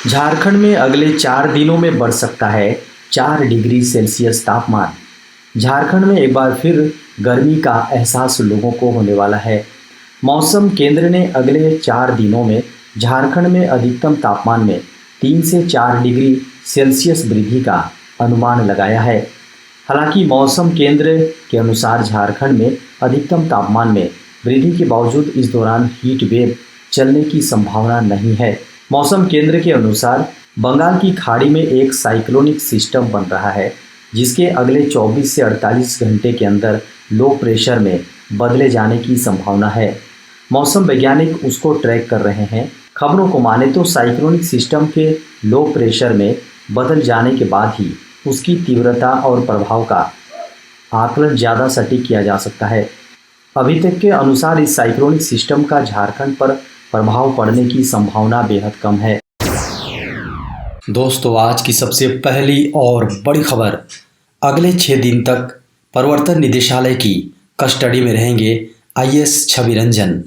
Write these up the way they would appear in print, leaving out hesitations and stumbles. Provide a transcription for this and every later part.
झारखंड में अगले 4 दिनों में बढ़ सकता है 4 डिग्री सेल्सियस तापमान। झारखंड में एक बार फिर गर्मी का एहसास लोगों को होने वाला है। मौसम केंद्र ने अगले 4 दिनों में झारखंड में अधिकतम तापमान में 3 से 4 डिग्री सेल्सियस वृद्धि का अनुमान लगाया है। हालांकि मौसम केंद्र के अनुसार झारखंड में अधिकतम तापमान में वृद्धि के बावजूद इस दौरान हीट वेव चलने की संभावना नहीं है। मौसम केंद्र के अनुसार बंगाल की खाड़ी में एक साइक्लोनिक सिस्टम बन रहा है, जिसके अगले 24 से 48 घंटे के अंदर लो प्रेशर में बदले जाने की संभावना है। मौसम वैज्ञानिक उसको ट्रैक कर रहे हैं। खबरों को माने तो साइक्लोनिक सिस्टम के लो प्रेशर में बदल जाने के बाद ही उसकी तीव्रता और प्रभाव का आकलन ज़्यादा सटीक किया जा सकता है। अभी तक के अनुसार इस साइक्लोनिक सिस्टम का झारखंड पर प्रभाव पड़ने की संभावना बेहद कम है। दोस्तों, आज की सबसे पहली और बड़ी खबर, अगले 6 दिन तक प्रवर्तन निदेशालय की कस्टडी में रहेंगे आईएएस छवि रंजन।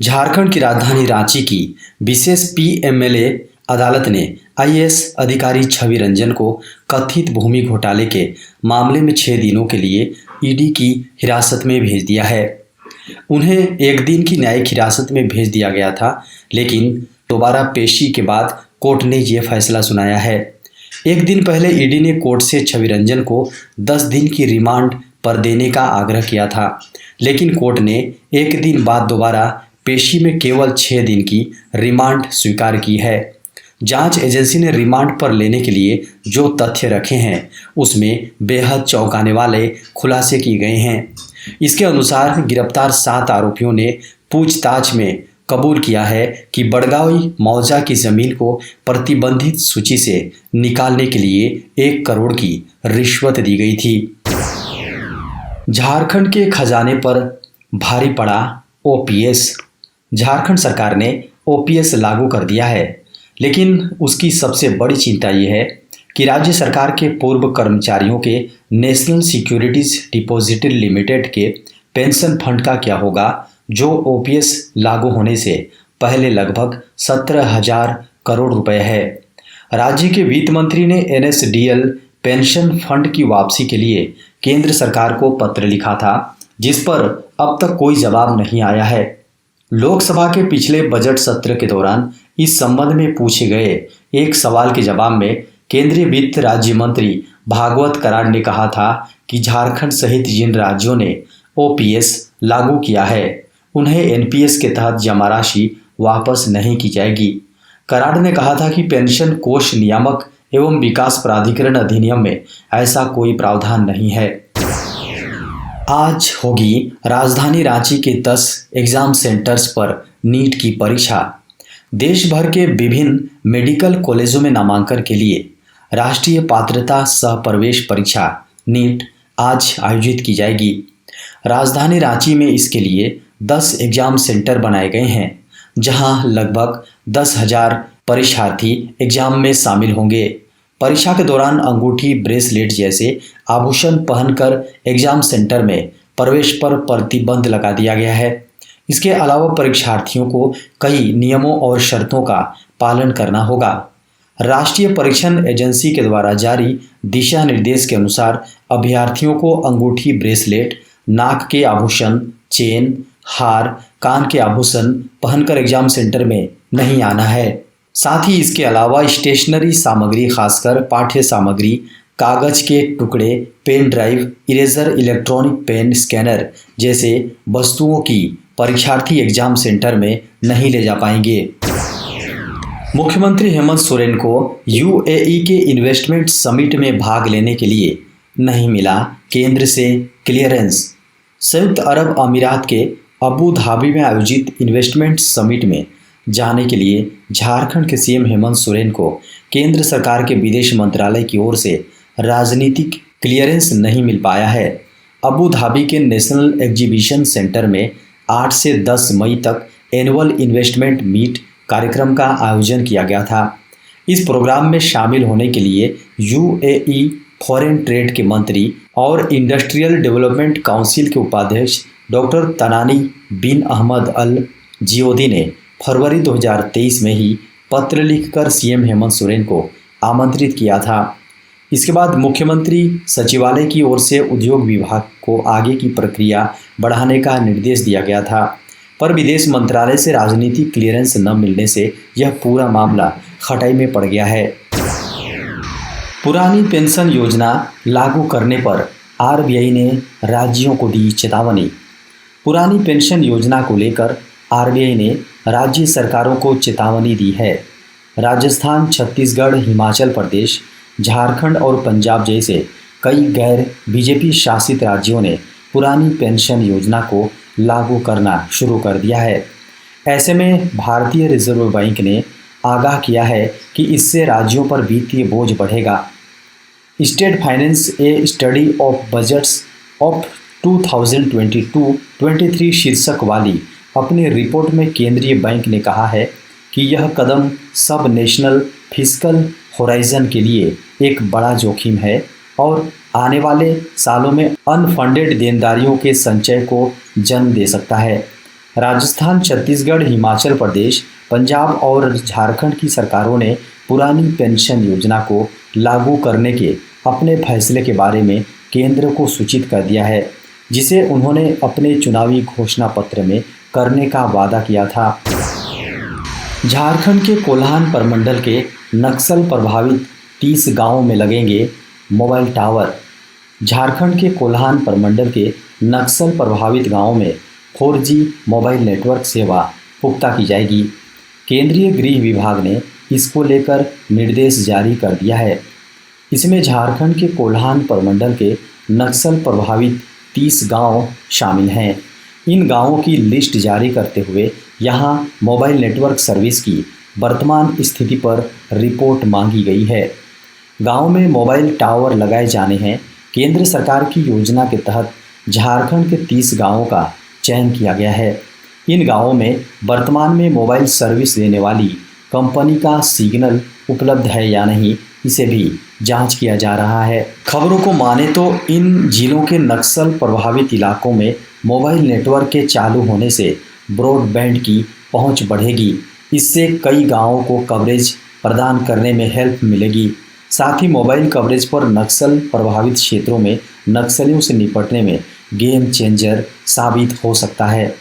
झारखंड की राजधानी रांची की विशेष पीएमएलए अदालत ने आईएएस अधिकारी छवि रंजन को कथित भूमि घोटाले के मामले में 6 दिनों के लिए ईडी की हिरासत में भेज दिया है। उन्हें 1 दिन की न्यायिक हिरासत में भेज दिया गया था, लेकिन दोबारा पेशी के बाद कोर्ट ने यह फैसला सुनाया है। 1 दिन पहले ईडी ने कोर्ट से छवि रंजन को 10 दिन की रिमांड पर देने का आग्रह किया था, लेकिन कोर्ट ने 1 दिन बाद दोबारा पेशी में केवल 6 दिन की रिमांड स्वीकार की है। जांच एजेंसी ने रिमांड पर लेने के लिए जो तथ्य रखे हैं, उसमें बेहद चौंकाने वाले खुलासे किए गए हैं। इसके अनुसार गिरफ्तार 7 आरोपियों ने पूछताछ में कबूल किया है कि बड़गांव मौजा की जमीन को प्रतिबंधित सूची से निकालने के लिए 1 करोड़ की रिश्वत दी गई थी। झारखंड के खजाने पर भारी पड़ा ओपीएस। झारखंड सरकार ने ओपीएस लागू कर दिया है, लेकिन उसकी सबसे बड़ी चिंता ये है कि राज्य सरकार के पूर्व कर्मचारियों के नेशनल सिक्योरिटीज डिपॉजिटरी लिमिटेड के पेंशन फंड का क्या होगा, जो ओपीएस लागू होने से पहले लगभग 17,000 करोड़ रुपए है। राज्य के वित्त मंत्री ने एनएसडीएल पेंशन फंड की वापसी के लिए केंद्र सरकार को पत्र लिखा था, जिस पर अब तक कोई जवाब नहीं आया है। लोकसभा के पिछले बजट सत्र के दौरान इस संबंध में पूछे गए एक सवाल के जवाब में केंद्रीय वित्त राज्य मंत्री भागवत कराड़ ने कहा था कि झारखंड सहित जिन राज्यों ने ओपीएस लागू किया है, उन्हें एनपीएस के तहत जमा राशि वापस नहीं की जाएगी। कराड़ ने कहा था कि पेंशन कोष नियामक एवं विकास प्राधिकरण अधिनियम में ऐसा कोई प्रावधान नहीं है। आज होगी राजधानी रांची के 10 एग्जाम सेंटर्स पर नीट की परीक्षा। देश भर के विभिन्न मेडिकल कॉलेजों में नामांकन के लिए राष्ट्रीय पात्रता सह प्रवेश परीक्षा नीट आज आयोजित की जाएगी। राजधानी रांची में इसके लिए 10 एग्जाम सेंटर बनाए गए हैं, जहां लगभग 10,000 परीक्षार्थी एग्जाम में शामिल होंगे। परीक्षा के दौरान अंगूठी, ब्रेसलेट जैसे आभूषण पहनकर एग्जाम सेंटर में प्रवेश पर प्रतिबंध लगा दिया गया है। इसके अलावा परीक्षार्थियों को कई नियमों और शर्तों का पालन करना होगा। राष्ट्रीय परीक्षण एजेंसी के द्वारा जारी दिशा निर्देश के अनुसार अभ्यर्थियों को अंगूठी, ब्रेसलेट, नाक के आभूषण, चेन, हार, कान के आभूषण पहनकर एग्जाम सेंटर में नहीं आना है। साथ ही इसके अलावा स्टेशनरी सामग्री, खासकर पाठ्य सामग्री, कागज के टुकड़े, pen drive, eraser, electronic pen, scanner जैसे वस्तुओं की परीक्षार्थी एग्जाम सेंटर में नहीं ले जा पाएंगे। मुख्यमंत्री हेमंत सोरेन को यूएई के इन्वेस्टमेंट समिट में भाग लेने के लिए नहीं मिला केंद्र से क्लियरेंस। संयुक्त अरब अमीरात के अबू धाबी में आयोजित इन्वेस्टमेंट समिट में जाने के लिए झारखंड के सीएम हेमंत सोरेन को केंद्र सरकार के विदेश मंत्रालय की ओर से राजनीतिक क्लियरेंस नहीं मिल पाया है। अबू धाबी के नेशनल एग्जीबिशन सेंटर में 8 से 10 मई तक एनुअल इन्वेस्टमेंट मीट कार्यक्रम का आयोजन किया गया था। इस प्रोग्राम में शामिल होने के लिए यूएई फॉरेन ट्रेड के मंत्री और इंडस्ट्रियल डेवलपमेंट काउंसिल के उपाध्यक्ष डॉक्टर तनानी बिन अहमद अल जियोदी ने फरवरी 2023 में ही पत्र लिखकर सीएम हेमंत सोरेन को आमंत्रित किया था। इसके बाद मुख्यमंत्री सचिवालय की ओर से उद्योग विभाग को आगे की प्रक्रिया बढ़ाने का निर्देश दिया गया था, पर विदेश मंत्रालय से राजनीतिक क्लियरेंस न मिलने से यह पूरा मामला खटाई में पड़ गया है। पुरानी पेंशन योजना लागू करने पर आरबीआई ने राज्यों को दी चेतावनी। पुरानी पेंशन योजना को लेकर आरबीआई ने राज्य सरकारों को चेतावनी दी है। राजस्थान, छत्तीसगढ़, हिमाचल प्रदेश, झारखंड और पंजाब जैसे कई गैर बीजेपी शासित राज्यों ने पुरानी पेंशन योजना को लागू करना शुरू कर दिया है। ऐसे में भारतीय रिजर्व बैंक ने आगाह किया है कि इससे राज्यों पर वित्तीय बोझ बढ़ेगा। State finance A study of budgets of 2022-23 शीर्षक वाली अपनी रिपोर्ट में केंद्रीय बैंक ने कहा है कि यह कदम सब नेशनल फिस्कल होराइजन के लिए एक बड़ा जोखिम है और आने वाले सालों में अनफंडेड देनदारियों के संचय को जन्म दे सकता है। राजस्थान, छत्तीसगढ़, हिमाचल प्रदेश, पंजाब और झारखंड की सरकारों ने पुरानी पेंशन योजना को लागू करने के अपने फैसले के बारे में केंद्र को सूचित कर दिया है, जिसे उन्होंने अपने चुनावी घोषणा पत्र में करने का वादा किया था। झारखंड के कोल्हान प्रमंडल के नक्सल प्रभावित 30 गांवों में लगेंगे मोबाइल टावर। झारखंड के कोल्हान प्रमंडल के नक्सल प्रभावित गांवों में 4G मोबाइल नेटवर्क सेवा पुख्ता की जाएगी। केंद्रीय गृह विभाग ने इसको लेकर निर्देश जारी कर दिया है। इसमें झारखंड के कोल्हान प्रमंडल के नक्सल प्रभावित 30 गांव शामिल हैं। इन गांवों की लिस्ट जारी करते हुए यहां मोबाइल नेटवर्क सर्विस की वर्तमान स्थिति पर रिपोर्ट मांगी गई है। गांव में मोबाइल टावर लगाए जाने हैं। केंद्र सरकार की योजना के तहत झारखंड के 30 गांवों का चयन किया गया है। इन गांवों में वर्तमान में मोबाइल सर्विस देने वाली कंपनी का सिग्नल उपलब्ध है या नहीं, इसे भी जांच किया जा रहा है। खबरों को माने तो इन जिलों के नक्सल प्रभावित इलाकों में मोबाइल नेटवर्क के चालू होने से ब्रॉडबैंड की पहुंच बढ़ेगी। इससे कई गांवों को कवरेज प्रदान करने में हेल्प मिलेगी। साथ ही मोबाइल कवरेज पर नक्सल प्रभावित क्षेत्रों में नक्सलियों से निपटने में गेम चेंजर साबित हो सकता है।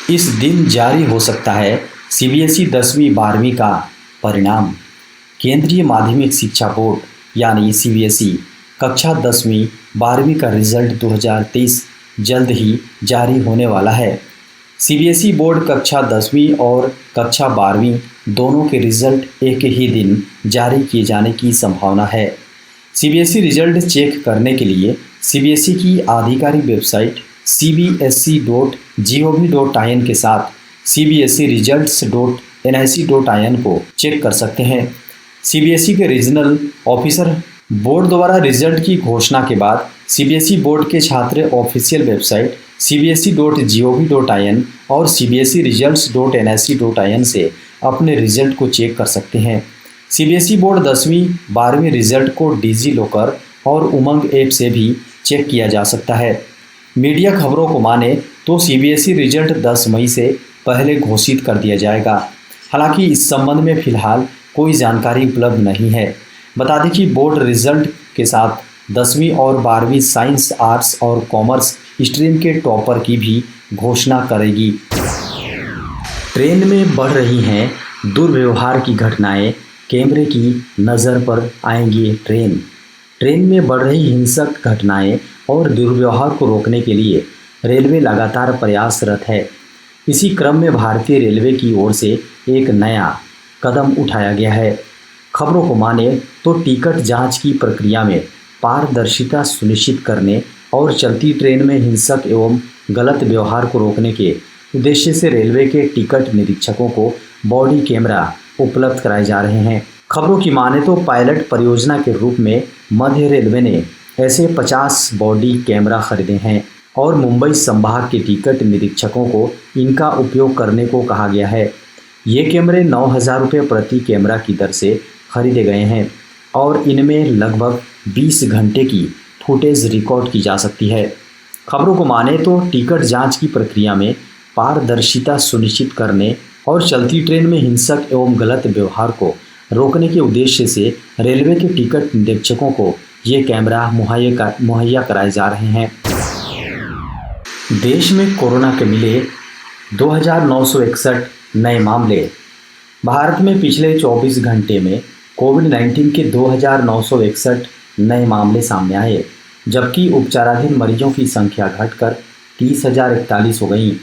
इस दिन जारी हो सकता है सीबीएसई 10वीं 12वीं का परिणाम। केंद्रीय माध्यमिक शिक्षा बोर्ड यानी सीबीएसई कक्षा 10वीं 12वीं का रिजल्ट 2023 जल्द ही जारी होने वाला है। सीबीएसई बोर्ड कक्षा 10वीं और कक्षा 12वीं दोनों के रिजल्ट एक ही दिन जारी किए जाने की संभावना है। सीबीएसई रिजल्ट चेक करने के लिए सीबीएसई की आधिकारिक वेबसाइट cbse.gov.in के साथ cbseresults.nic.in को चेक कर सकते हैं। सीबीएसई के रीजनल ऑफिसर बोर्ड द्वारा रिजल्ट की घोषणा के बाद सीबीएसई बोर्ड के छात्र ऑफिशियल वेबसाइट cbse.gov.in और cbseresults.nic.in से अपने रिजल्ट को चेक कर सकते हैं। सीबीएसई बोर्ड 10वीं 12वीं रिजल्ट को डिजी लॉकर और उमंग ऐप से भी चेक किया जा सकता है। मीडिया खबरों को माने तो सीबीएसई रिजल्ट 10 मई से पहले घोषित कर दिया जाएगा। हालांकि इस संबंध में फिलहाल कोई जानकारी उपलब्ध नहीं है। बता दें कि बोर्ड रिजल्ट के साथ 10वीं और 12वीं साइंस, आर्ट्स और कॉमर्स स्ट्रीम के टॉपर की भी घोषणा करेगी। ट्रेन में बढ़ रही हैं दुर्व्यवहार की घटनाएं, कैमरे की नज़र पर आएंगी ट्रेन में बढ़ रही हिंसक घटनाएं और दुर्व्यवहार को रोकने के लिए रेलवे लगातार प्रयासरत है। इसी क्रम में भारतीय रेलवे की ओर से एक नया कदम उठाया गया है। खबरों को माने तो टिकट जांच की प्रक्रिया में पारदर्शिता सुनिश्चित करने और चलती ट्रेन में हिंसक एवं गलत व्यवहार को रोकने के उद्देश्य से रेलवे के टिकट निरीक्षकों को बॉडी कैमरा उपलब्ध कराए जा रहे हैं। खबरों की माने तो पायलट परियोजना के रूप में मध्य रेलवे ने ऐसे 50 बॉडी कैमरा खरीदे हैं और मुंबई संभाग के टिकट निरीक्षकों को इनका उपयोग करने को कहा गया है। ये कैमरे 9,000 रुपये प्रति कैमरा की दर से खरीदे गए हैं और इनमें लगभग 20 घंटे की फुटेज रिकॉर्ड की जा सकती है। खबरों को माने तो टिकट जांच की प्रक्रिया में पारदर्शिता सुनिश्चित करने और चलती ट्रेन में हिंसक एवं गलत व्यवहार को रोकने के उद्देश्य से रेलवे के टिकट निरीक्षकों को ये कैमरा मुहैया कराए जा रहे हैं। देश में कोरोना के मिले 2,961 नए मामले। भारत में पिछले 24 घंटे में कोविड-19 के 2,961 नए मामले सामने आए, जबकि उपचाराधीन मरीजों की संख्या घटकर 30,041 हो गई।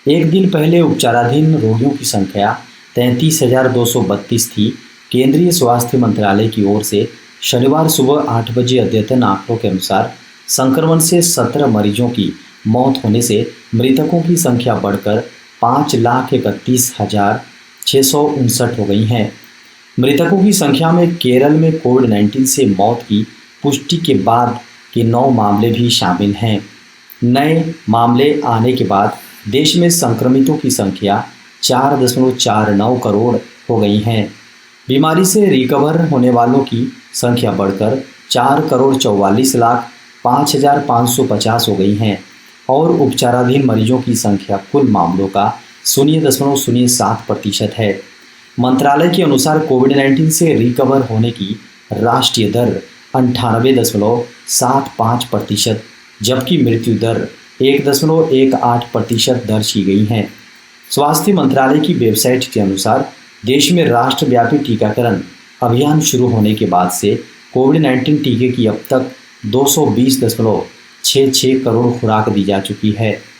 एक दिन पहले उपचाराधीन रोगियों की संख्या 33,232 थी। केंद्रीय स्वास्थ्य मंत्रालय की ओर से शनिवार सुबह 8 बजे अद्यतन आंकड़ों के अनुसार संक्रमण से 17 मरीजों की मौत होने से मृतकों की संख्या बढ़कर 5,31,659 हो गई हैं। मृतकों की संख्या में केरल में कोविड-19 से मौत की पुष्टि के बाद के 9 मामले भी शामिल हैं। नए मामले आने के बाद देश में संक्रमितों की संख्या 4.49 करोड़ हो गई हैं। बीमारी से रिकवर होने वालों की संख्या बढ़कर 4,44,05,550 हो गई हैं और उपचाराधीन मरीजों की संख्या कुल मामलों का 0.07% है। मंत्रालय के अनुसार कोविड-19 से रिकवर होने की राष्ट्रीय दर 98.75%, जबकि मृत्यु दर 1.18% दर्ज की गई हैं। स्वास्थ्य मंत्रालय की वेबसाइट के अनुसार देश में राष्ट्रव्यापी टीकाकरण अभियान शुरू होने के बाद से कोविड-19 टीके की अब तक 220.66 करोड़ खुराक दी जा चुकी है।